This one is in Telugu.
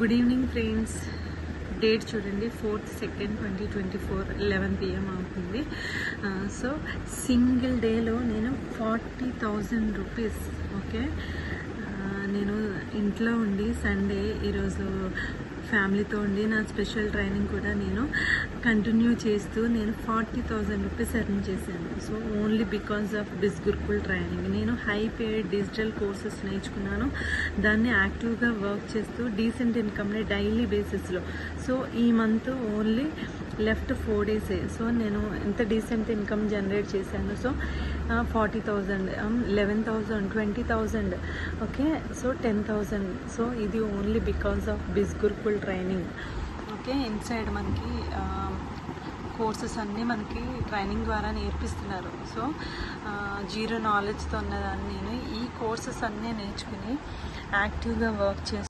Good evening friends. డేట్ చూడండి 4th 2nd 2024 11 PM అవుతుంది. సో సింగిల్ డేలో నేను 40,000 రూపీస్ ఓకే నేను ఇంట్లో ఉండి సండే ఈరోజు ఫ్యామిలీతో ఉండి నా స్పెషల్ ట్రైనింగ్ కూడా నేను కంటిన్యూ చేస్తూ నేను 40,000 రూపీస్ ఎర్న్ చేశాను. So only because of Biz Gurukul training. నేను హై పేడ్ డిజిటల్ కోర్సెస్ నేర్చుకున్నాను. దాన్ని యాక్టివ్గా వర్క్ చేస్తూ డీసెంట్ ఇన్కమ్ని డైలీ బేసిస్లో. సో ఈ month only left 4 days. So నేను ఎంత డీసెంట్ ఇన్కమ్ జనరేట్ చేశాను. So 40,000, 11,000, 20,000 okay. సో 10,000. సో ఇది only because of Biz Gurukul training okay. Inside మనకి కోర్సెస్ అన్నీ మనకి ట్రైనింగ్ ద్వారా నేర్పిస్తున్నారు. సో జీరో నాలెడ్జ్తో ఉన్నదాన్ని నేను ఈ కోర్సెస్ అన్నీ నేర్చుకుని యాక్టివ్గా వర్క్ చేస్తాను.